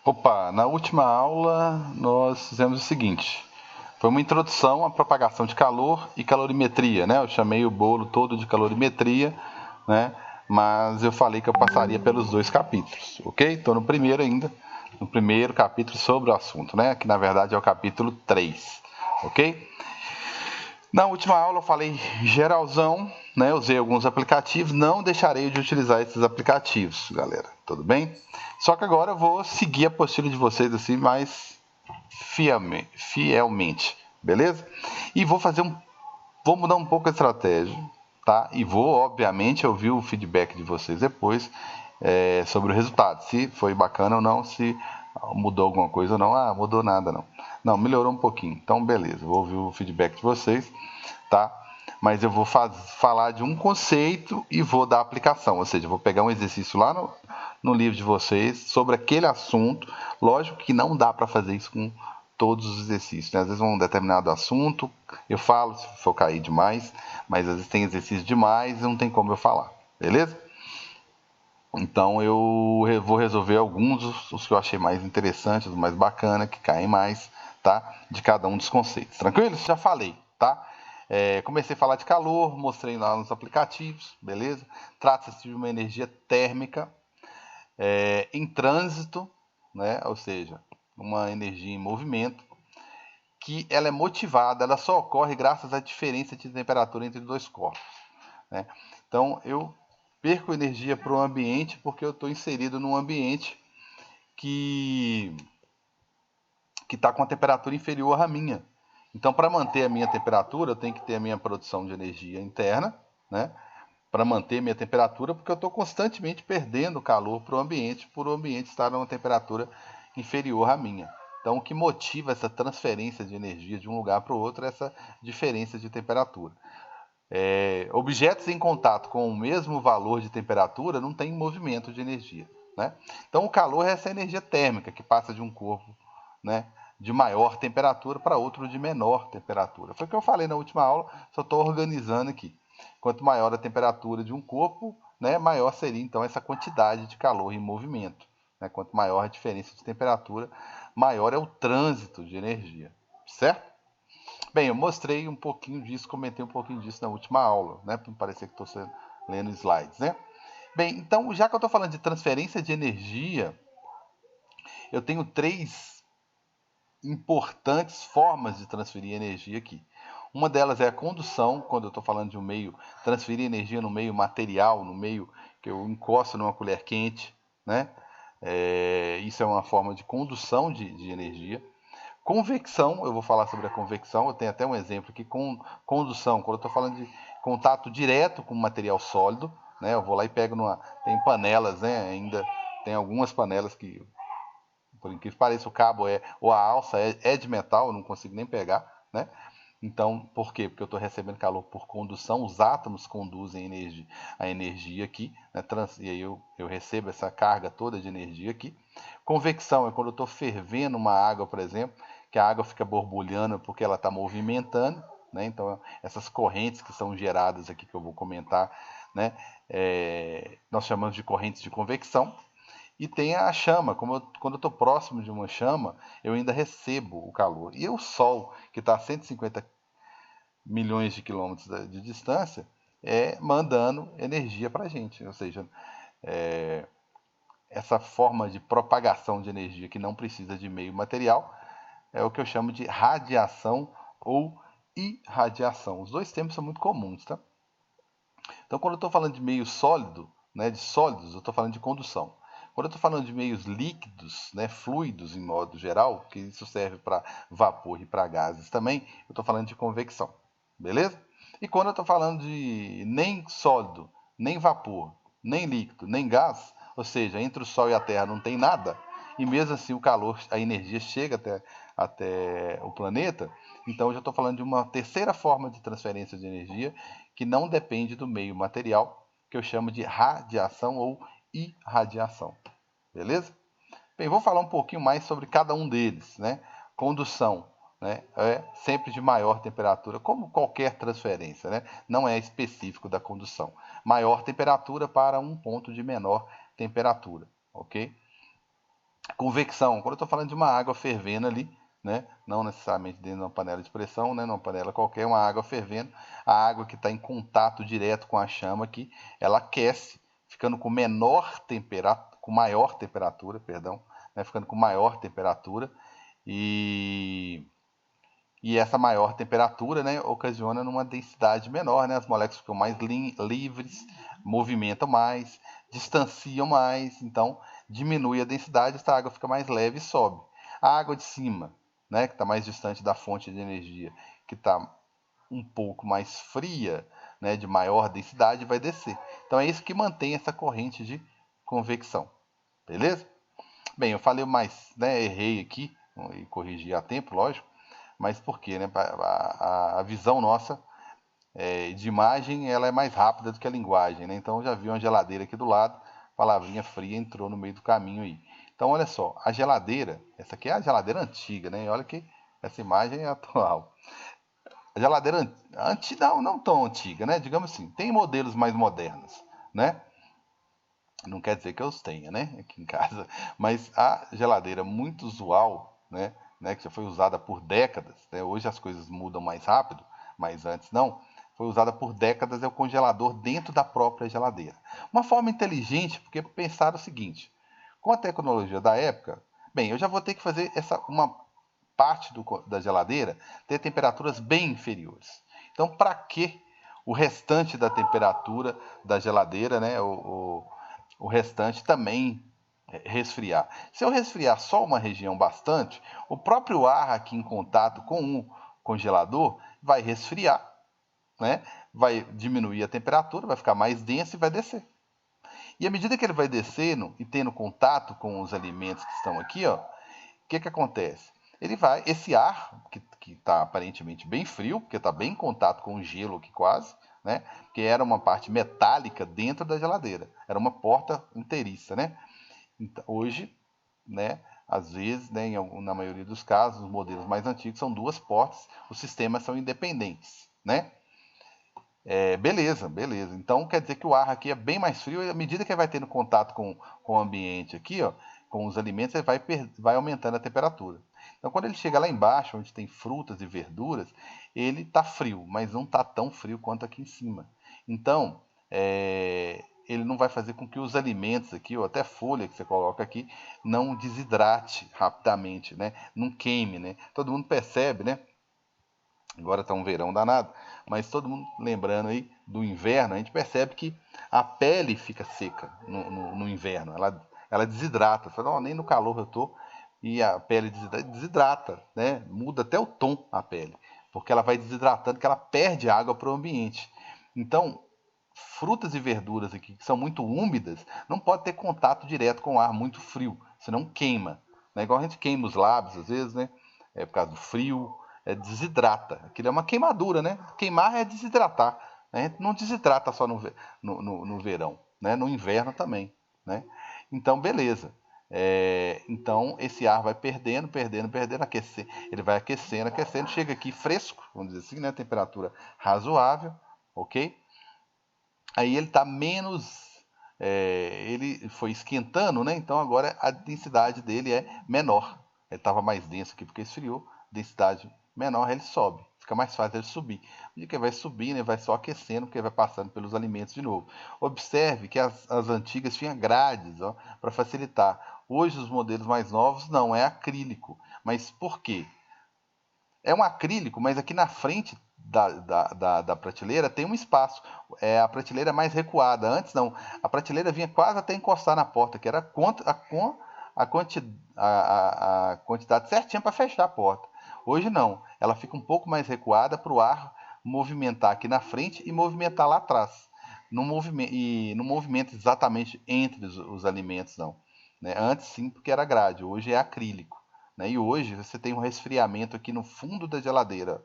Opa, na última aula nós fizemos o seguinte. Foi uma introdução à propagação de calor e calorimetria, né? Eu chamei o bolo todo de calorimetria, né? Mas eu falei que eu passaria pelos dois capítulos, ok? Estou no primeiro ainda, no primeiro capítulo sobre o assunto, né? Que na verdade é o capítulo 3, ok? Na última aula eu falei geralzão, né? Usei alguns aplicativos, não deixarei de utilizar esses aplicativos, galera. Tudo bem? Só que agora eu vou seguir a apostila de vocês assim mais fielmente, beleza? E vou mudar um pouco a estratégia, tá? E vou, obviamente, ouvir o feedback de vocês depois sobre o resultado, se foi bacana ou não, se mudou alguma coisa ou não. Ah, mudou nada não. Não, melhorou um pouquinho. Então, beleza, vou ouvir o feedback de vocês, tá? Mas eu vou falar de um conceito e vou dar aplicação, ou seja, vou pegar um exercício lá no livro de vocês sobre aquele assunto. Lógico que não dá para fazer isso com todos os exercícios, né? Às vezes um determinado assunto, eu falo se for cair demais, mas às vezes tem exercício demais e não tem como eu falar, beleza? Então eu vou resolver alguns, os que eu achei mais interessantes, os mais bacanas, que caem mais, tá? De cada um dos conceitos. Tranquilo? Já falei, tá? Comecei a falar de calor, mostrei lá nos aplicativos, beleza? Trata-se de uma energia térmica em trânsito, né? Ou seja, uma energia em movimento, que ela é motivada, ela só ocorre graças à diferença de temperatura entre dois corpos, né? Então eu perco energia para o ambiente porque eu estou inserido num ambiente que está com a temperatura inferior à minha. Então, para manter a minha temperatura, eu tenho que ter a minha produção de energia interna, né? Para manter minha temperatura, porque eu estou constantemente perdendo calor para o ambiente, por o ambiente estar numa temperatura inferior à minha. Então, o que motiva essa transferência de energia de um lugar para o outro é essa diferença de temperatura. Objetos em contato com o mesmo valor de temperatura não tem movimento de energia, né? Então, o calor é essa energia térmica que passa de um corpo, né, de maior temperatura para outro de menor temperatura. Foi o que eu falei na última aula, só estou organizando aqui. Quanto maior a temperatura de um corpo, né, maior seria então essa quantidade de calor em movimento, né? Quanto maior a diferença de temperatura, maior é o trânsito de energia, certo? Bem, eu mostrei um pouquinho disso, comentei um pouquinho disso na última aula, né? Para não parecer que estou lendo slides, né? Bem, então, já que eu estou falando de transferência de energia, eu tenho três importantes formas de transferir energia aqui. Uma delas é a condução, quando eu estou falando de um meio, transferir energia no meio material, no meio que eu encosto numa colher quente, né? Isso é uma forma de condução de energia. Convecção, eu vou falar sobre a convecção, eu tenho até um exemplo aqui com condução, quando eu estou falando de contato direto com material sólido, né? Eu vou lá e pego tem panelas, né? Ainda tem algumas panelas que, por incrível que pareça, o cabo ou a alça é de metal, eu não consigo nem pegar, né? Então, por quê? Porque eu estou recebendo calor por condução, os átomos conduzem a energia aqui, né? E aí eu recebo essa carga toda de energia aqui. Convecção é quando eu estou fervendo uma água, por exemplo, que a água fica borbulhando porque ela está movimentando, né? Então, essas correntes que são geradas aqui, que eu vou comentar, né? Nós chamamos de correntes de convecção. E tem a chama, quando eu estou próximo de uma chama, eu ainda recebo o calor. E o Sol, que está a 150 milhões de quilômetros de distância, mandando energia para a gente. Ou seja, essa forma de propagação de energia que não precisa de meio material é o que eu chamo de radiação ou irradiação. Os dois termos são muito comuns, tá? Então, quando eu estou falando de meio sólido, né, de sólidos, eu estou falando de condução. Quando eu estou falando de meios líquidos, né, fluidos em modo geral, que isso serve para vapor e para gases também, eu estou falando de convecção, beleza? E quando eu estou falando de nem sólido, nem vapor, nem líquido, nem gás, ou seja, entre o Sol e a Terra não tem nada, e mesmo assim o calor, a energia chega até o planeta, então eu já estou falando de uma terceira forma de transferência de energia que não depende do meio material, que eu chamo de radiação ou irradiação. Beleza? Bem, vou falar um pouquinho mais sobre cada um deles, né? Condução, né? É sempre de maior temperatura, como qualquer transferência, né? Não é específico da condução. Maior temperatura para um ponto de menor temperatura, ok? Convecção, quando eu estou falando de uma água fervendo ali, né? Não necessariamente dentro de uma panela de pressão, né? Numa panela qualquer, uma água fervendo, a água que está em contato direto com a chama aqui, ela aquece, ficando com maior temperatura, perdão, né? Ficando com maior temperatura e essa maior temperatura, né, ocasiona numa densidade menor, né, as moléculas ficam mais livres, movimentam mais, distanciam mais, então diminui a densidade, essa água fica mais leve e sobe. A água de cima, né, que está mais distante da fonte de energia, que está um pouco mais fria, né, de maior densidade, vai descer. Então é isso que mantém essa corrente de convecção. Beleza? Bem, eu falei mais, né, errei aqui e corrigi a tempo, lógico. Mas por quê? Né? A visão nossa de imagem ela é mais rápida do que a linguagem. Né? Então eu já vi uma geladeira aqui do lado, palavrinha fria entrou no meio do caminho aí. Então olha só, a geladeira, essa aqui é a geladeira antiga, né? E olha que essa imagem é atual. A geladeira antiga, não tão antiga, né? Digamos assim, tem modelos mais modernos, né? Não quer dizer que eu os tenha, né? Aqui em casa. Mas a geladeira muito usual, né, que já foi usada por décadas, né? Hoje as coisas mudam mais rápido, mas antes não. Foi usada por décadas, é o congelador dentro da própria geladeira. Uma forma inteligente, porque pensaram o seguinte: com a tecnologia da época, bem, eu já vou ter que fazer uma parte da geladeira ter temperaturas bem inferiores. Então, para que o restante da temperatura da geladeira, né, o restante também resfriar? Se eu resfriar só uma região bastante, o próprio ar aqui em contato com o congelador vai resfriar, né? Vai diminuir a temperatura, vai ficar mais denso e vai descer. E à medida que ele vai descendo e tendo contato com os alimentos que estão aqui, ó, o que acontece? Esse ar, que está aparentemente bem frio, porque está bem em contato com o gelo aqui quase, né? Porque era uma parte metálica dentro da geladeira, era uma porta inteiriça, né? Então, hoje, né, às vezes, né, na maioria dos casos, os modelos mais antigos são duas portas, os sistemas são independentes, né? Beleza, beleza. Então quer dizer que o ar aqui é bem mais frio e à medida que ele vai tendo contato com o ambiente aqui, ó, com os alimentos, ele vai aumentando a temperatura. Então quando ele chega lá embaixo, onde tem frutas e verduras, ele está frio, mas não está tão frio quanto aqui em cima. Então ele não vai fazer com que os alimentos aqui, ou até folha que você coloca aqui, não desidrate rapidamente, né? Não queime, né? Todo mundo percebe, né? Agora está um verão danado, mas todo mundo lembrando aí do inverno, a gente percebe que a pele fica seca no inverno, ela desidrata. Fala, oh, nem no calor eu tô, e a pele desidrata, né? Muda até o tom a pele, porque ela vai desidratando, que ela perde água para o ambiente. Então, frutas e verduras aqui que são muito úmidas não pode ter contato direto com o ar muito frio, senão queima. Né? Igual a gente queima os lábios às vezes, né? Por causa do frio, desidrata. Aquilo é uma queimadura, né? Queimar é desidratar. Né? A gente não desidrata só no verão, né? No inverno também. Né? Então, beleza. Então, esse ar vai perdendo, ele vai aquecendo, chega aqui fresco, vamos dizer assim, né? Temperatura razoável, ok? Aí ele está menos. Ele foi esquentando, né? Então agora a densidade dele é menor. Ele estava mais denso aqui porque esfriou, densidade menor, ele sobe. Fica mais fácil ele subir. E que vai subindo, ele vai só aquecendo, porque vai passando pelos alimentos de novo. Observe que as antigas tinham grades para facilitar. Hoje os modelos mais novos não, é acrílico. Mas por quê? É um acrílico, mas aqui na frente da prateleira tem um espaço. A prateleira é mais recuada. Antes não. A prateleira vinha quase até encostar na porta, que era a quantidade certinha para fechar a porta. Hoje não. Ela fica um pouco mais recuada para o ar movimentar aqui na frente e movimentar lá atrás. Não movimenta exatamente entre os alimentos, não. Né? Antes sim, porque era grade. Hoje é acrílico. Né? E hoje você tem um resfriamento aqui no fundo da geladeira.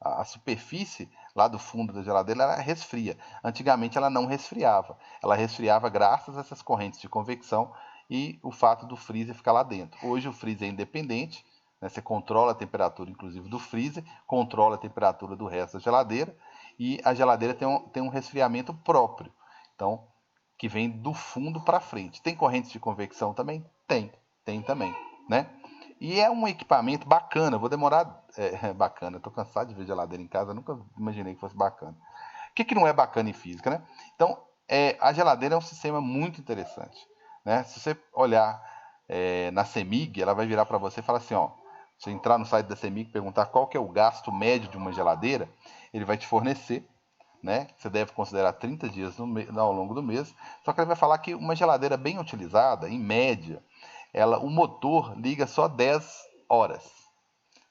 A superfície lá do fundo da geladeira ela resfria. Antigamente ela não resfriava. Ela resfriava graças a essas correntes de convecção e o fato do freezer ficar lá dentro. Hoje o freezer é independente, né? Você controla a temperatura inclusive do freezer, controla a temperatura do resto da geladeira e a geladeira tem um resfriamento próprio. Então, que vem do fundo para frente. Tem correntes de convecção também? Tem. tem também, né? E é um equipamento bacana, vou demorar. Bacana, tô cansado de ver geladeira em casa, nunca imaginei que fosse bacana. O que não é bacana em física, né? Então, a geladeira é um sistema muito interessante, né? Se você olhar na CEMIG, ela vai virar para você e falar assim, ó, se você entrar no site da CEMIG e perguntar qual que é o gasto médio de uma geladeira, ele vai te fornecer, né? Você deve considerar 30 dias ao longo do mês. Só que ele vai falar que uma geladeira bem utilizada, em média, o motor liga só 10 horas.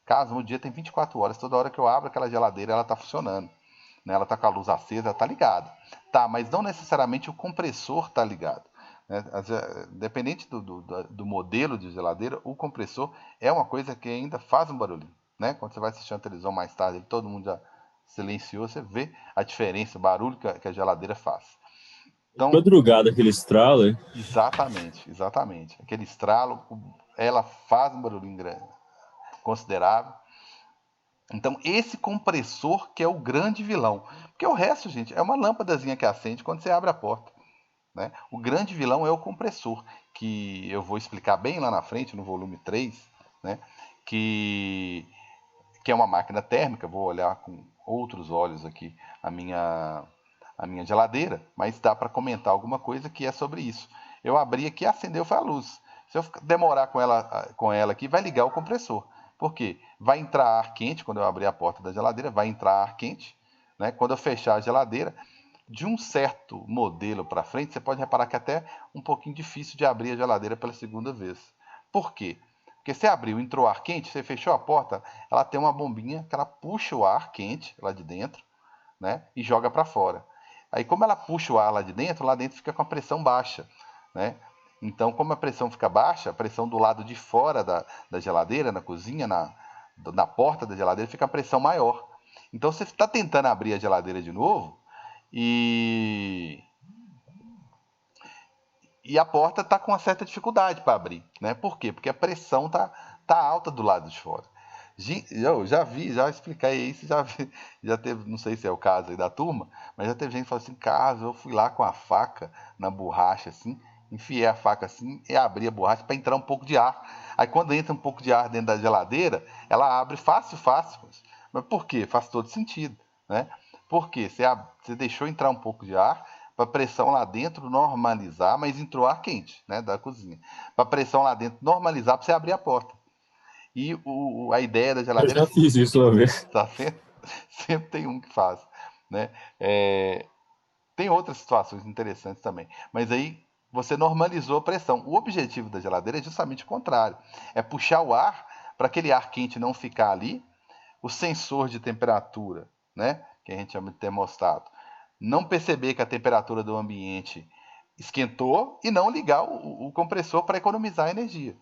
Caso no dia tem 24 horas, toda hora que eu abro aquela geladeira, ela está funcionando. Né? Ela está com a luz acesa, ela está ligada. Tá, mas não necessariamente o compressor está ligado. Né? Dependente do modelo de geladeira, o compressor é uma coisa que ainda faz um barulhinho. Né? Quando você vai assistir a televisão mais tarde, todo mundo já silenciou, você vê a diferença, o barulho que a geladeira faz. De Então, madrugada, aquele estralo, hein? exatamente, exatamente. Aquele estralo, ela faz um barulhinho grande, considerável. Então, esse compressor que é o grande vilão. Porque o resto, gente, é uma lâmpadazinha que acende quando você abre a porta. Né? O grande vilão é o compressor, que eu vou explicar bem lá na frente, no volume 3, né? que, que é uma máquina térmica. Vou olhar com outros olhos aqui a minha geladeira, mas dá para comentar alguma coisa que é sobre isso. Eu abri aqui, acendeu, foi a luz. Se eu demorar com ela aqui, vai ligar o compressor. Por quê? Vai entrar ar quente, quando eu abrir a porta da geladeira, vai entrar ar quente. Né? Quando eu fechar a geladeira, de um certo modelo para frente, você pode reparar que é até um pouquinho difícil de abrir a geladeira pela segunda vez. Por quê? Porque você abriu, entrou ar quente, você fechou a porta, ela tem uma bombinha que ela puxa o ar quente lá de dentro, né, e joga para fora. Aí, como ela puxa o ar lá dentro fica com a pressão baixa, né? Então, como a pressão fica baixa, a pressão do lado de fora da geladeira, na cozinha, na porta da geladeira, fica a pressão maior. Então, você está tentando abrir a geladeira de novo e a porta está com uma certa dificuldade para abrir, né? Por quê? Porque a pressão tá alta do lado de fora. Eu já vi, já expliquei isso, já teve, não sei se é o caso aí da turma, mas já teve gente que falou assim, Carlos, eu fui lá com a faca na borracha assim, enfiei a faca assim e abri a borracha para entrar um pouco de ar. Aí quando entra um pouco de ar dentro da geladeira, ela abre fácil, fácil. Mas por quê? Faz todo sentido, né? Porque você deixou entrar um pouco de ar para a pressão lá dentro normalizar, mas entrou ar quente, né, da cozinha. Para a pressão lá dentro normalizar para você abrir a porta. E a ideia da Eu geladeira já fiz isso uma vez. tá sempre tem um que faz, né? Tem outras situações interessantes também, mas aí você normalizou a pressão. O objetivo da geladeira é justamente o contrário, é puxar o ar para aquele ar quente não ficar ali, o sensor de temperatura, né, que a gente chama de termostato, não perceber que a temperatura do ambiente esquentou e não ligar o compressor para economizar energia.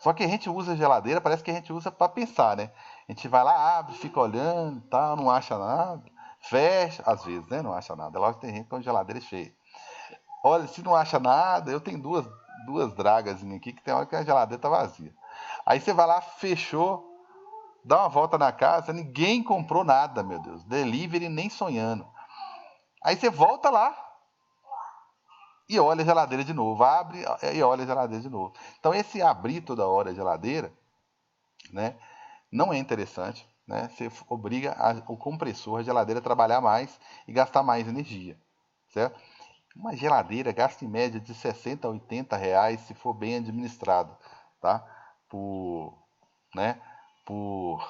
Só que a gente usa a geladeira, parece que a gente usa para pensar, né? A gente vai lá, abre, fica olhando, tal, não acha nada, fecha, às vezes, né? Não acha nada. Logo tem gente com a geladeira cheia. Olha, se não acha nada, eu tenho duas dragas aqui que tem hora que a geladeira tá vazia. Aí você vai lá, fechou, dá uma volta na casa, ninguém comprou nada, meu Deus. Delivery nem sonhando. Aí você volta lá e olha a geladeira de novo. Abre e olha a geladeira de novo. Então esse abrir toda hora a geladeira, né, não é interessante. Né? Você obriga o compressor, a geladeira a trabalhar mais e gastar mais energia. Certo? Uma geladeira gasta em média de 60 a 80 reais se for bem administrado, tá? Por, né? por,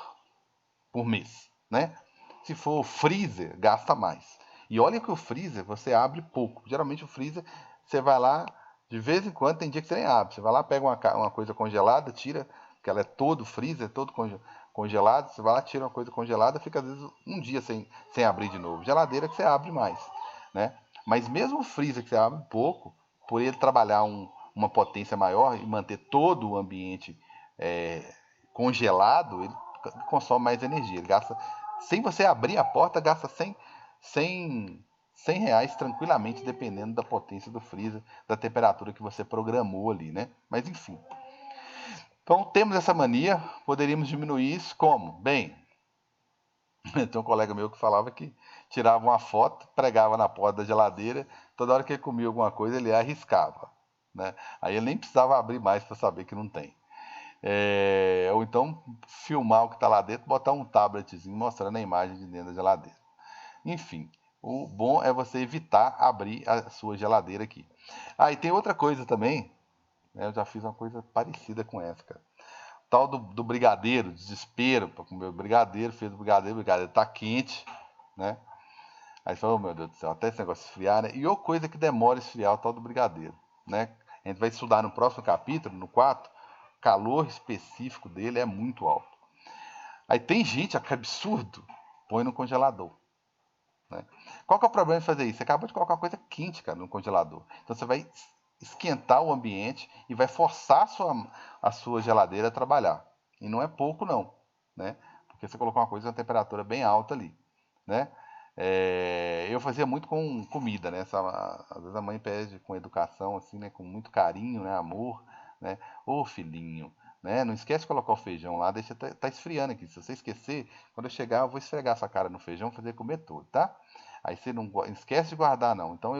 por mês, né? Se for freezer, gasta mais. E olha que o freezer você abre pouco. Geralmente o freezer você vai lá, de vez em quando tem dia que você nem abre. Você vai lá, pega uma coisa congelada, tira, porque ela é todo freezer, todo congelado. Você vai lá, tira uma coisa congelada, fica às vezes um dia sem abrir de novo. Geladeira que você abre mais, né? Mas mesmo o freezer que você abre pouco, por ele trabalhar uma potência maior e manter todo o ambiente congelado, ele consome mais energia. Ele gasta, sem você abrir a porta, gasta 100 reais tranquilamente, dependendo da potência do freezer, da temperatura que você programou ali, né? Mas enfim. Então temos essa mania, poderíamos diminuir isso como? Bem, tem um colega meu que falava que tirava uma foto, pregava na porta da geladeira, toda hora que ele comia alguma coisa ele arriscava. né? Aí ele nem precisava abrir mais para saber que não tem. Ou então filmar o que está lá dentro, botar um tabletzinho mostrando a imagem de dentro da geladeira. Enfim, o bom é você evitar abrir a sua geladeira aqui. E tem outra coisa também, né? Eu já fiz uma coisa parecida com essa, cara. Tal do brigadeiro, desespero para comer o brigadeiro, fez o brigadeiro tá quente, né? Aí você falou, oh, meu Deus do céu, até esse negócio esfriar, né? E outra coisa que demora a esfriar o tal do brigadeiro, né? A gente vai estudar no próximo capítulo, no 4, o calor específico dele é muito alto. Aí tem gente, que absurdo, põe no congelador, né? Qual que é o problema de fazer isso? Você acabou de colocar uma coisa quente, cara, no congelador. Então você vai esquentar o ambiente e vai forçar a sua geladeira a trabalhar. E não é pouco não, né? Porque você colocou uma coisa com uma temperatura bem alta ali, né? Eu fazia muito com comida, né? Às vezes a mãe pede com educação, assim, né? Com muito carinho, né? Amor, né? Ô filhinho, né? Não esquece de colocar o feijão lá, deixa tá esfriando aqui. Se você esquecer, quando eu chegar, eu vou esfregar essa cara no feijão, fazer comer tudo, tá? Aí você não esquece de guardar, não. Então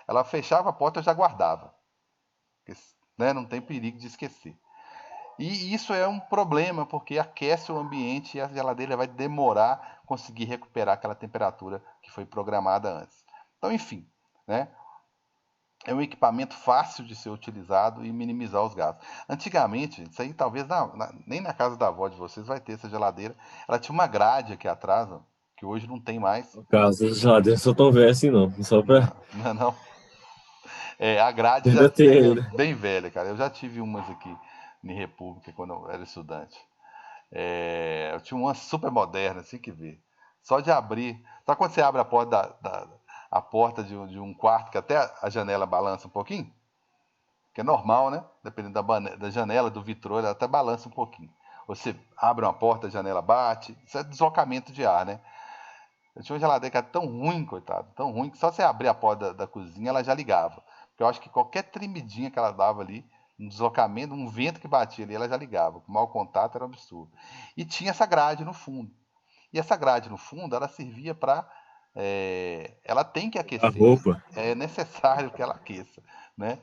ela fechava a porta, eu já guardava, porque, né? Não tem perigo de esquecer. E isso é um problema, porque aquece o ambiente e a geladeira vai demorar a conseguir recuperar aquela temperatura que foi programada antes. Então, enfim, né? É um equipamento fácil de ser utilizado e minimizar os gastos. Antigamente, isso aí talvez nem na casa da avó de vocês vai ter essa geladeira. Ela tinha uma grade aqui atrás, ó, que hoje não tem mais. No caso, as geladeiras só tão velha assim, não. Só pra Não, não. A grade já ainda ter é ainda. bem velha, cara. Eu já tive umas aqui em República quando eu era estudante. Eu tinha uma super moderna, assim que ver. Só de abrir. Sabe quando você abre a porta, a porta de um quarto que até a janela balança um pouquinho? Que é normal, né? Dependendo da janela, do vitrô, ela até balança um pouquinho. Você abre uma porta, a janela bate. Isso é deslocamento de ar, né? Eu tinha uma geladeira que era tão ruim, coitado, tão ruim, que só você abrir a porta da cozinha, ela já ligava. Porque eu acho que qualquer tremidinha que ela dava ali, um deslocamento, um vento que batia ali, ela já ligava. O mau contato era um absurdo. E tinha essa grade no fundo. E essa grade no fundo, ela servia para. Ela tem que A aquecer. roupa. É necessário que ela aqueça, né?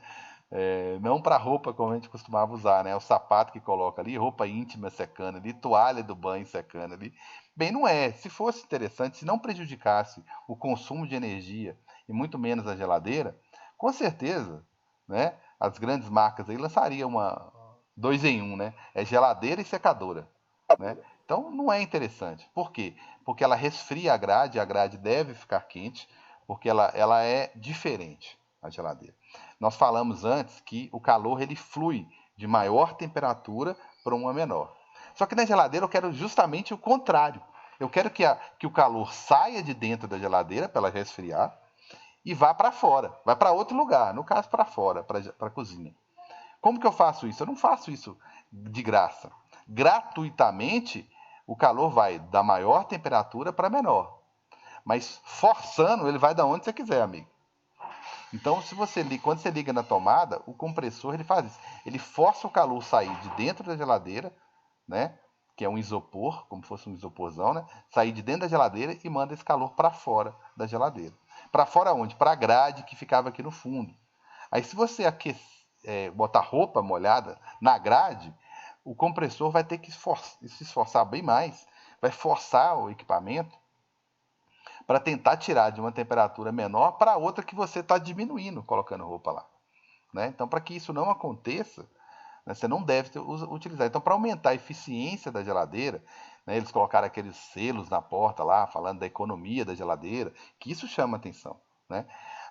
Não para roupa como a gente costumava usar, né? O sapato que coloca ali, roupa íntima secando ali, toalha do banho secando ali. Bem, não é. Se fosse interessante, se não prejudicasse o consumo de energia e muito menos a geladeira, com certeza, né? As grandes marcas aí lançariam uma 2 em 1, né? É geladeira e secadora, né? Então não é interessante. Por quê? Porque ela resfria a grade deve ficar quente, porque ela é diferente, a geladeira. Nós falamos antes que o calor ele flui de maior temperatura para uma menor. Só que na geladeira eu quero justamente o contrário. Eu quero que o calor saia de dentro da geladeira para ela resfriar e vá para fora, vai para outro lugar, no caso para fora, para a cozinha. Como que eu faço isso? Eu não faço isso de graça. Gratuitamente, o calor vai da maior temperatura para menor. Mas forçando, ele vai da onde você quiser, amigo. Então, quando você liga na tomada, o compressor ele faz isso. Ele força o calor sair de dentro da geladeira, né? Que é um isopor, como se fosse um isoporzão, né? Sair de dentro da geladeira e manda esse calor para fora da geladeira. Para fora onde? Para a grade que ficava aqui no fundo. Aí, se você botar roupa molhada na grade, o compressor vai ter que se esforçar bem mais, vai forçar o equipamento para tentar tirar de uma temperatura menor para outra que você está diminuindo colocando roupa lá, né? Então, para que isso não aconteça, né, você não deve utilizar. Então, para aumentar a eficiência da geladeira, né, eles colocaram aqueles selos na porta lá, falando da economia da geladeira, que isso chama atenção, né?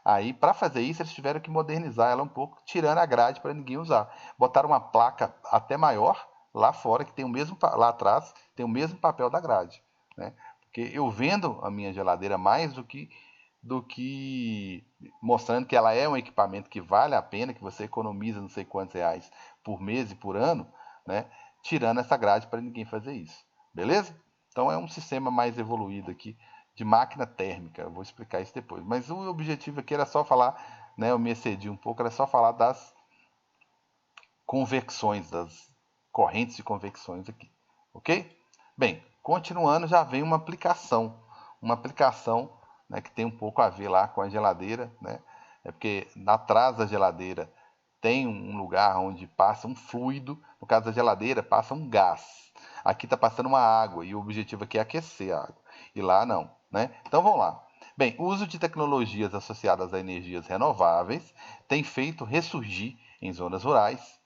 Aí, para fazer isso, eles tiveram que modernizar ela um pouco, tirando a grade para ninguém usar. Botaram uma placa até maior lá fora, que tem o mesmo, lá atrás, tem o mesmo papel da grade, né? Porque eu vendo a minha geladeira mais do que mostrando que ela é um equipamento que vale a pena, que você economiza não sei quantos reais por mês e por ano, né? Tirando essa grade para ninguém fazer isso. Beleza? Então é um sistema mais evoluído aqui de máquina térmica. Eu vou explicar isso depois. Mas o objetivo aqui era só falar, né? Eu me excedi um pouco, era só falar das convecções, das correntes de convecções aqui. Ok? Bem, continuando, já vem uma aplicação, né, que tem um pouco a ver lá com a geladeira, né? É porque atrás da geladeira tem um lugar onde passa um fluido, no caso da geladeira passa um gás. Aqui está passando uma água e o objetivo aqui é aquecer a água. E lá não, né? Então vamos lá. Bem, o uso de tecnologias associadas a energias renováveis tem feito ressurgir em zonas rurais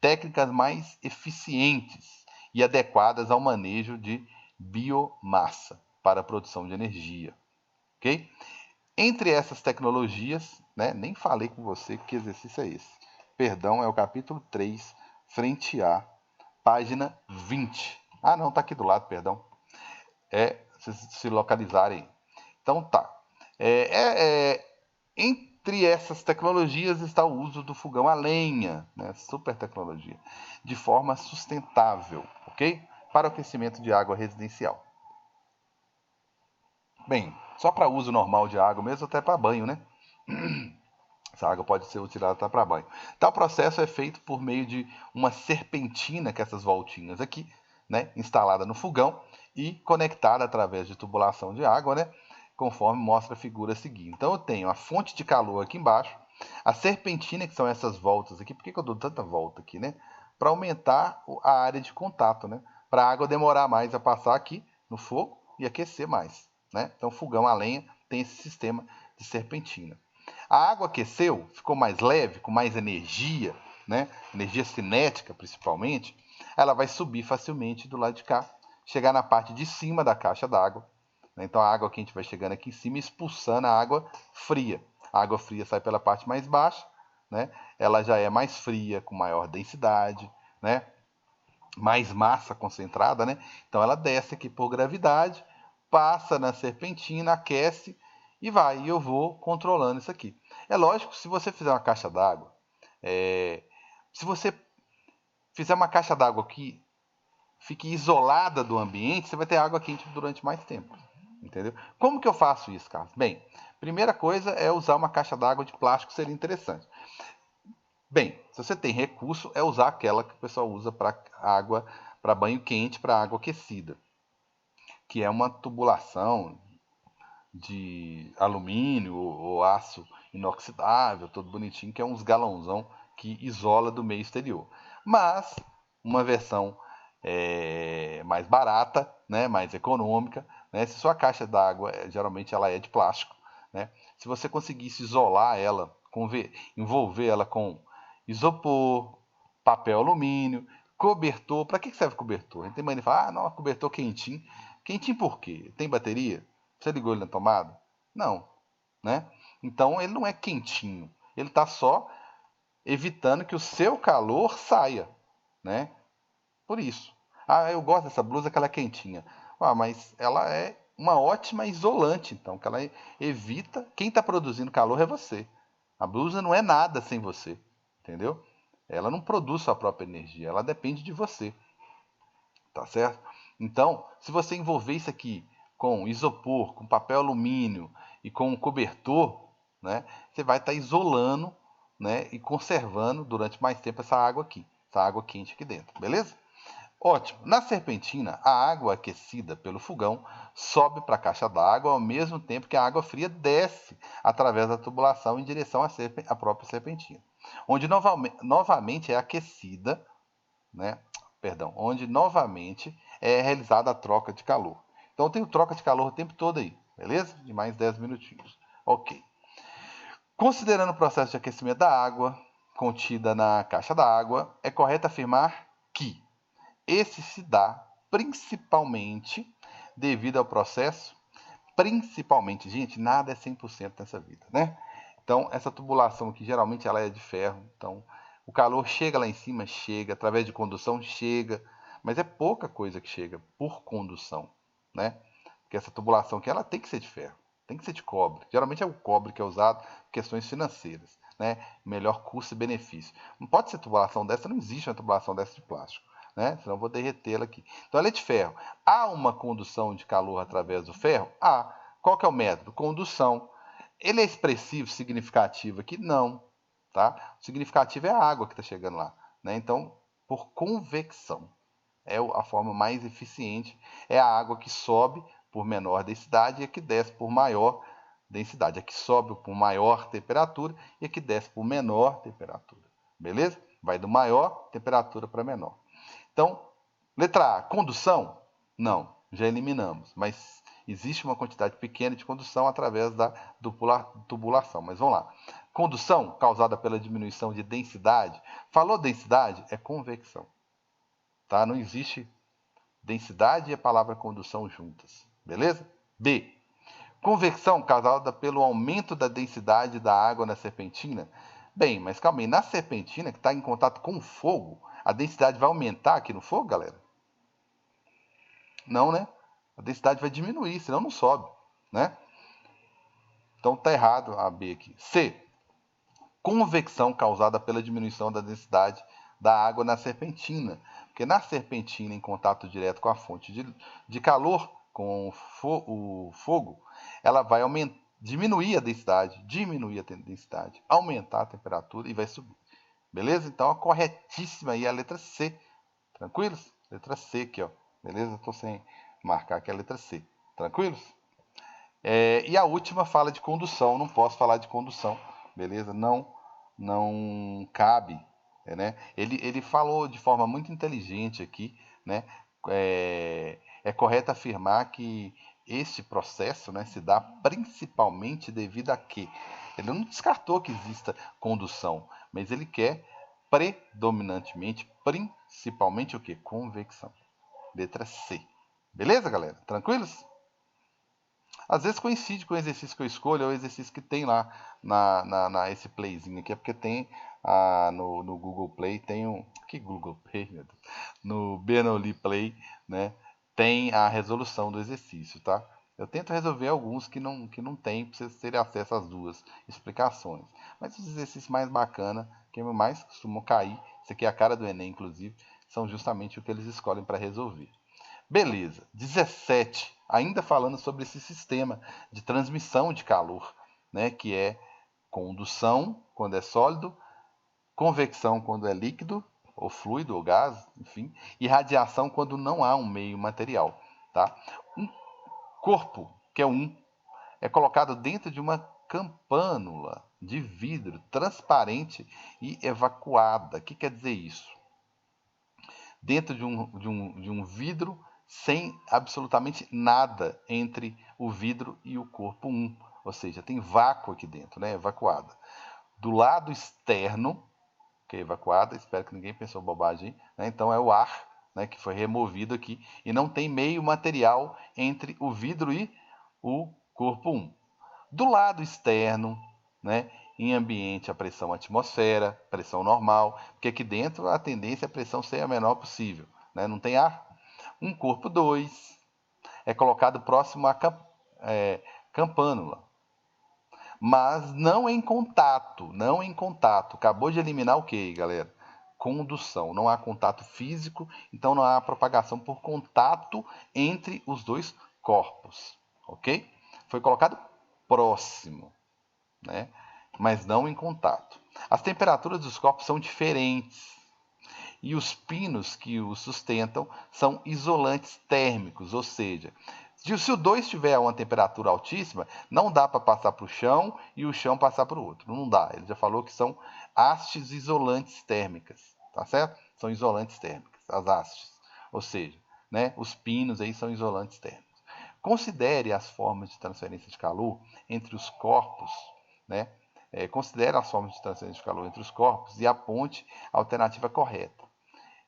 técnicas mais eficientes e adequadas ao manejo de biomassa para a produção de energia, ok? Entre essas tecnologias, né, nem falei com você que exercício é esse. Perdão, é o capítulo 3, frente A, página 20. Ah, não, tá aqui do lado, perdão. Se localizarem. Então tá. Entre essas tecnologias está o uso do fogão a lenha, né, super tecnologia, de forma sustentável, ok? Para o aquecimento de água residencial. Bem, só para uso normal de água mesmo, até para banho, né? Essa água pode ser utilizada para banho. Tal processo é feito por meio de uma serpentina, que é essas voltinhas aqui, né, instalada no fogão e conectada através de tubulação de água, né, conforme mostra a figura seguinte. Então eu tenho a fonte de calor aqui embaixo, a serpentina, que são essas voltas aqui. Por que eu dou tanta volta aqui, né? Para aumentar a área de contato, né? Para a água demorar mais a passar aqui no fogo e aquecer mais, né? Então o fogão a lenha tem esse sistema de serpentina. A água aqueceu, ficou mais leve, com mais energia, né? Energia cinética principalmente. Ela vai subir facilmente do lado de cá, chegar na parte de cima da caixa d'água. Então a água quente vai chegando aqui em cima, expulsando a água fria. A água fria sai pela parte mais baixa, né? Ela já é mais fria, com maior densidade, né? Mais massa concentrada, né? Então ela desce aqui por gravidade, passa na serpentina, aquece e vai. E eu vou controlando isso aqui. É lógico, se você fizer uma caixa d'água, se você fizer uma caixa d'água que fique isolada do ambiente, você vai ter água quente durante mais tempo. Entendeu? Como que eu faço isso, Carlos? Bem, primeira coisa é usar uma caixa d'água de plástico, seria interessante. Bem, se você tem recurso, é usar aquela que o pessoal usa para água, para banho quente, para água aquecida, que é uma tubulação de alumínio ou aço inoxidável, todo bonitinho, que é uns galãozão que isola do meio exterior. Mas uma versão mais barata, né, mais econômica, né, se sua caixa d'água geralmente ela é de plástico, né, se você conseguisse isolar ela, envolver ela com isopor, papel alumínio, cobertor. Para que serve cobertor? A gente tem mania de falar, não, cobertor quentinho. Quentinho por quê? Tem bateria? Você ligou ele na tomada? Não, né? Então ele não é quentinho. Ele está só evitando que o seu calor saia, né? Por isso. Ah, eu gosto dessa blusa que ela é quentinha. Ah, mas ela é uma ótima isolante, então, que ela evita. Quem está produzindo calor é você. A blusa não é nada sem você, entendeu? Ela não produz sua própria energia, ela depende de você, tá certo? Então, se você envolver isso aqui com isopor, com papel alumínio e com um cobertor, né, você vai estar isolando, né, e conservando durante mais tempo essa água aqui, essa água quente aqui dentro, beleza? Ótimo. Na serpentina, a água aquecida pelo fogão sobe para a caixa d'água ao mesmo tempo que a água fria desce através da tubulação em direção à própria serpentina, onde novamente é aquecida, né? Perdão, onde novamente é realizada a troca de calor. Então eu tenho troca de calor o tempo todo aí, beleza? De mais 10 minutinhos. Ok. Considerando o processo de aquecimento da água contida na caixa d'água, é correto afirmar que esse se dá principalmente devido ao processo, principalmente, gente, nada é 100% nessa vida, né? Então, essa tubulação aqui, geralmente ela é de ferro, então o calor chega lá em cima, chega, através de condução, chega, mas é pouca coisa que chega por condução, né? Porque essa tubulação aqui, ela tem que ser de ferro, tem que ser de cobre. Geralmente é o cobre que é usado por questões financeiras, né? Melhor custo e benefício. Não pode ser tubulação dessa, não existe uma tubulação dessa de plástico, né? Senão eu vou derretê-la aqui. Então ela é de ferro. Há uma condução de calor através do ferro? Há. Qual que é o método? Condução. Ele é expressivo, significativo aqui? Não. Tá? O significativo é a água que está chegando lá, né? Então, por convecção. É a forma mais eficiente. É a água que sobe por menor densidade e a que desce por maior densidade. A que sobe por maior temperatura e a que desce por menor temperatura. beleza? Vai do maior temperatura para menor. Então, letra A, condução? Não, já eliminamos, mas existe uma quantidade pequena de condução através da tubulação. Mas vamos lá. Condução causada pela diminuição de densidade. Falou densidade? É convecção. Tá? Não existe densidade e a palavra condução juntas. Beleza? B. Convecção causada pelo aumento da densidade da água na serpentina. Bem, mas calma aí. Na serpentina, que está em contato com o fogo, a densidade vai aumentar aqui no fogo, galera? Não, né? A densidade vai diminuir, senão não sobe, né? Então tá errado a B aqui. C. Convecção causada pela diminuição da densidade da água na serpentina. Porque na serpentina, em contato direto com a fonte de calor, com o fogo, ela vai diminuir a densidade, aumentar a temperatura e vai subir. Beleza? Então a corretíssima aí é a letra C. Tranquilos? Letra C aqui, ó. Beleza? Estou sem marcar aqui a letra C. Tranquilos? E a última fala de condução. Não posso falar de condução. Beleza? Não cabe. Né? Ele falou de forma muito inteligente aqui. Né? É correto afirmar que este processo, né, se dá principalmente devido a quê? Ele não descartou que exista condução, mas ele quer predominantemente, principalmente o que? Convecção. Letra C. Beleza, galera? Tranquilos? Às vezes coincide com o exercício que eu escolho, é o exercício que tem lá esse playzinho aqui, é porque tem no Google Play, tem um... Que Google Play, meu Deus? No Bernoulli Play, né? Tem a resolução do exercício, tá? Eu tento resolver alguns que não tem, para vocês terem acesso às duas explicações. Mas os exercícios mais bacanas, que mais costumam cair, isso aqui é a cara do Enem, inclusive, são justamente o que eles escolhem para resolver. Beleza. 17. Ainda falando sobre esse sistema de transmissão de calor, né, que é condução quando é sólido, convecção quando é líquido, ou fluido, ou gás, enfim, e radiação quando não há um meio material. Tá? Um corpo, que é é colocado dentro de uma campânula de vidro transparente e evacuada. O que quer dizer isso? Dentro de um vidro sem absolutamente nada entre o vidro e o corpo 1. Ou seja, tem vácuo aqui dentro, né? Evacuada. Do lado externo, que é evacuada, espero que ninguém pensou bobagem, né? Então é o ar, né, que foi removido aqui e não tem meio material entre o vidro e o corpo 1. Do lado externo, né, em ambiente a pressão atmosfera, pressão normal, porque aqui dentro a tendência é a pressão ser a menor possível, né? Não tem ar. Um corpo 2 é colocado próximo à campânula, mas não em contato, não em contato. Acabou de eliminar o que, galera? Condução. Não há contato físico, então não há propagação por contato entre os dois corpos, ok? Foi colocado próximo, né? Mas não em contato. As temperaturas dos corpos são diferentes e os pinos que os sustentam são isolantes térmicos, ou seja, se o 2 tiver uma temperatura altíssima, não dá para passar para o chão e o chão passar para o outro. Não dá. Ele já falou que são hastes isolantes térmicas, tá certo? São isolantes térmicas, as hastes. Ou seja, né, os pinos aí são isolantes térmicos. Considere as formas de transferência de calor entre os corpos, né? Considere as formas de transferência de calor entre os corpos e aponte a alternativa correta.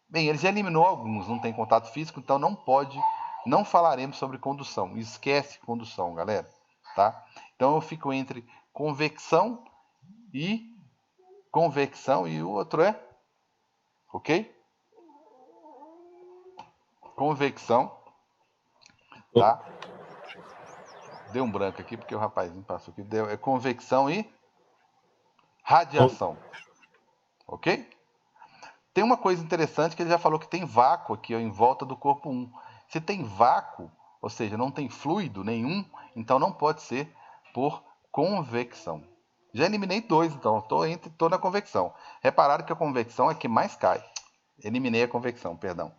Bem, ele já eliminou alguns, não tem contato físico, então não falaremos sobre condução. Esquece condução, galera, tá? Então eu fico entre convecção e o outro é, ok? Convecção, tá? Deu um branco aqui porque o rapazinho passou aqui. É convecção e radiação, ok? Tem uma coisa interessante que ele já falou que tem vácuo aqui ó, em volta do corpo 1. Se tem vácuo, ou seja, não tem fluido nenhum, então não pode ser por convecção. Já eliminei 2, então estou na convecção. Repararam que a convecção é que mais cai. Eliminei a convecção, perdão.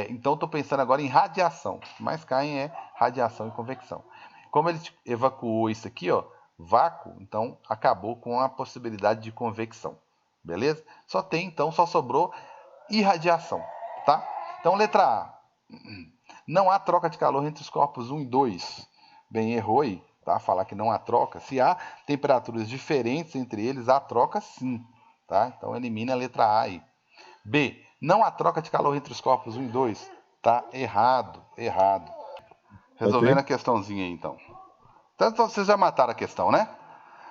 Então estou pensando agora em radiação. O que mais caem é radiação e convecção. Como ele evacuou isso aqui, ó, vácuo, então acabou com a possibilidade de convecção. Beleza? Só sobrou irradiação, tá? Então, letra A. Não há troca de calor entre os corpos 1 e 2. Bem, errou aí, tá? Falar que não há troca. Se há temperaturas diferentes entre eles, há troca sim, tá? Então, elimine a letra A aí. B. Não há troca de calor entre os corpos 1 e 2. Tá errado, errado. Resolvendo Ok? a questãozinha aí, então. Então, vocês já mataram a questão, né?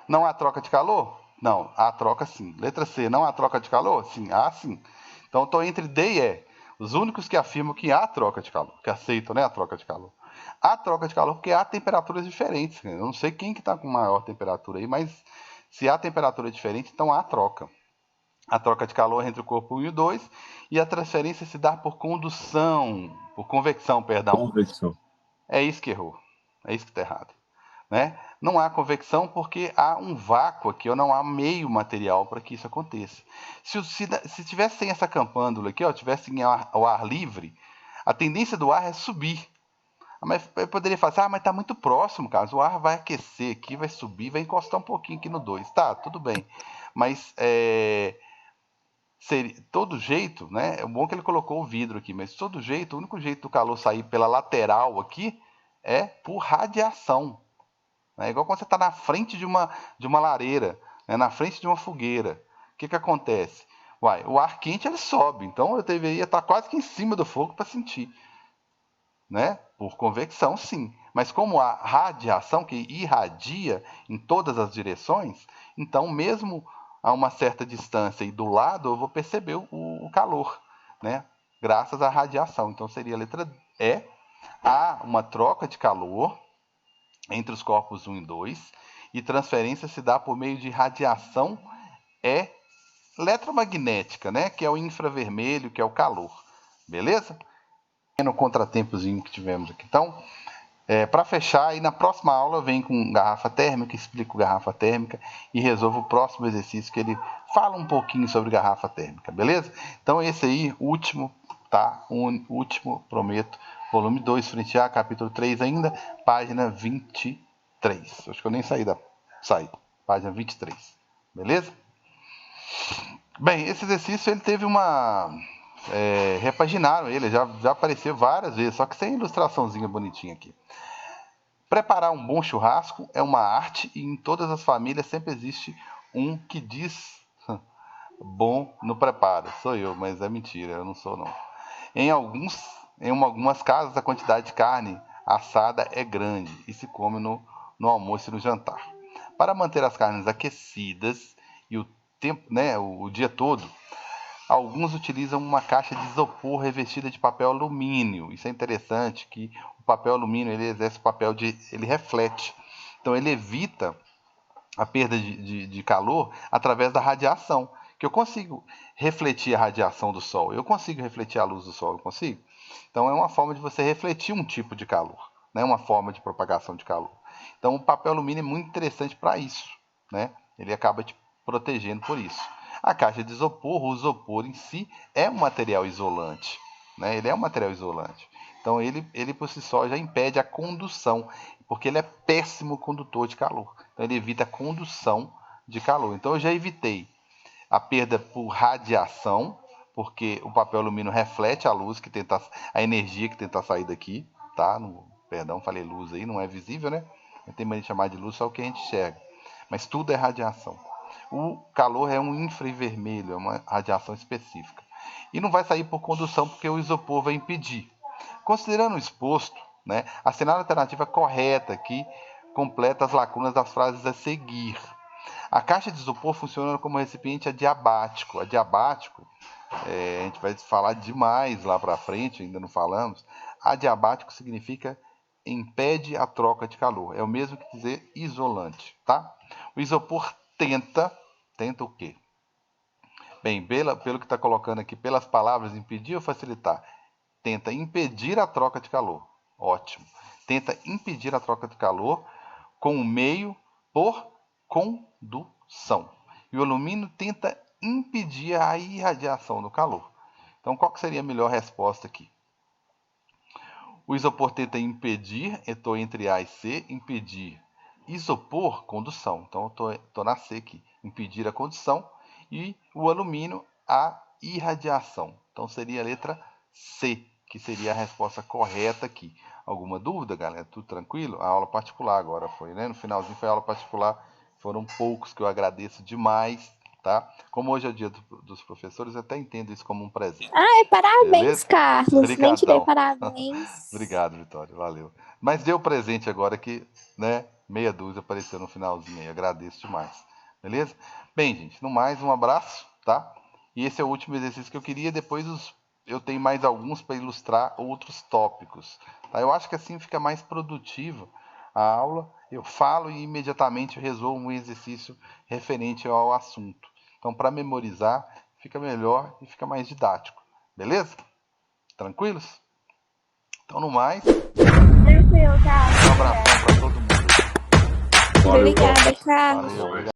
Não há troca de calor? Não, há troca sim. Letra C, não há troca de calor? Sim, há sim. Então, estou entre D e E. Os únicos que afirmam que há troca de calor, que aceitam, né, a troca de calor. Há troca de calor porque há temperaturas diferentes. Eu não sei quem que está com maior temperatura aí, mas se há temperatura diferente, então há troca. A troca de calor entre o corpo 1 e o 2 e a transferência se dá por condução, por convecção, perdão. Convecção. É isso que errou. É isso que está errado. Né? Não há convecção porque há um vácuo aqui, ou não há meio material para que isso aconteça. Se tivesse sem essa campândula aqui, ó, tivesse o ar livre, a tendência do ar é subir. Mas eu poderia falar assim, mas está muito próximo, Carlos. O ar vai aquecer aqui, vai subir, vai encostar um pouquinho aqui no 2. Tá, tudo bem. Mas todo jeito, né? É bom que ele colocou o vidro aqui, mas de todo jeito, o único jeito do calor sair pela lateral aqui é por radiação. É igual quando você está na frente de uma lareira, né? Na frente de uma fogueira. O que acontece? O ar quente ele sobe, então eu deveria estar quase que em cima do fogo para sentir. Né? Por convecção, sim. Mas como há radiação que irradia em todas as direções, então mesmo a uma certa distância e do lado eu vou perceber o calor, né? Graças à radiação. Então seria a letra E. Há uma troca de calor entre os corpos 1 e 2 e transferência se dá por meio de radiação eletromagnética, né? Que é o infravermelho, que é o calor. Beleza? No contratempozinho que tivemos aqui. Então, para fechar, e na próxima aula eu venho com garrafa térmica, explico garrafa térmica e resolvo o próximo exercício que ele fala um pouquinho sobre garrafa térmica, beleza? Então esse aí, último, tá? Último, prometo, volume 2, frente A, capítulo 3 ainda, página 23. Acho que eu nem saí, página 23, beleza? Bem, esse exercício ele teve uma... repaginaram ele, já apareceu várias vezes, só que sem ilustraçãozinha bonitinha aqui. Preparar um bom churrasco é uma arte e em todas as famílias sempre existe um que diz bom no preparo. Sou eu, mas é mentira, eu não sou não. Em algumas casas a quantidade de carne assada é grande e se come no almoço e no jantar. Para manter as carnes aquecidas e o tempo, né, o dia todo, alguns utilizam uma caixa de isopor revestida de papel alumínio. Isso é interessante, que o papel alumínio ele exerce o papel de... ele reflete. Então ele evita a perda de calor através da radiação. Que eu consigo refletir a radiação do sol. Eu consigo refletir a luz do sol, eu consigo? Então é uma forma de você refletir um tipo de calor. Né? Uma forma de propagação de calor. Então o papel alumínio é muito interessante para isso. Né? Ele acaba te protegendo por isso. A caixa de isopor, o isopor em si, é um material isolante. Né? Ele é um material isolante. Então ele por si só já impede a condução, porque ele é péssimo condutor de calor. Então ele evita a condução de calor. Então eu já evitei a perda por radiação, porque o papel alumínio reflete a luz que tenta, a energia que tenta sair daqui, tá? Perdão, falei luz aí, não é visível, né? Eu tenho medo de chamar de luz só o que a gente enxerga. Mas tudo é radiação. O calor é um infravermelho, é uma radiação específica. E não vai sair por condução porque o isopor vai impedir. Considerando o exposto, né, assinar a alternativa correta que completa as lacunas das frases a seguir. A caixa de isopor funciona como recipiente adiabático. Adiabático, a gente vai falar demais lá para frente, ainda não falamos. Adiabático significa impede a troca de calor. É o mesmo que dizer isolante, tá? O isopor tenta o quê? Bem, pelo que está colocando aqui, pelas palavras impedir ou facilitar, tenta impedir a troca de calor. Ótimo. Tenta impedir a troca de calor com o meio por condução. E o alumínio tenta impedir a irradiação do calor. Então, qual que seria a melhor resposta aqui? O isopor tenta impedir, eu estou entre A e C, impedir. Isopor, condução. Então, eu estou na C aqui. Impedir a condução. E o alumínio, a irradiação. Então seria a letra C, que seria a resposta correta aqui. Alguma dúvida, galera? Tudo tranquilo? A aula particular agora foi, né? No finalzinho foi a aula particular. Foram poucos que eu agradeço demais, tá? Como hoje é o dia dos professores, eu até entendo isso como um presente. Ai, parabéns, Beleza? Carlos. Nem te dei Obrigadão. parabéns. Obrigado, Vitória. Valeu. Mas deu presente agora que, né? Meia dúzia apareceu no finalzinho aí. Agradeço demais. Beleza? Bem, gente, no mais, um abraço, tá? E esse é o último exercício que eu queria. Depois eu tenho mais alguns para ilustrar outros tópicos. Tá? Eu acho que assim fica mais produtivo a aula. Eu falo e imediatamente eu resolvo um exercício referente ao assunto. Então, para memorizar, fica melhor e fica mais didático. Beleza? Tranquilos? Então, no mais, Tranquilo, Carlos. um abração para todo mundo. Valeu, Obrigada, Carlos. Valeu, obrigado.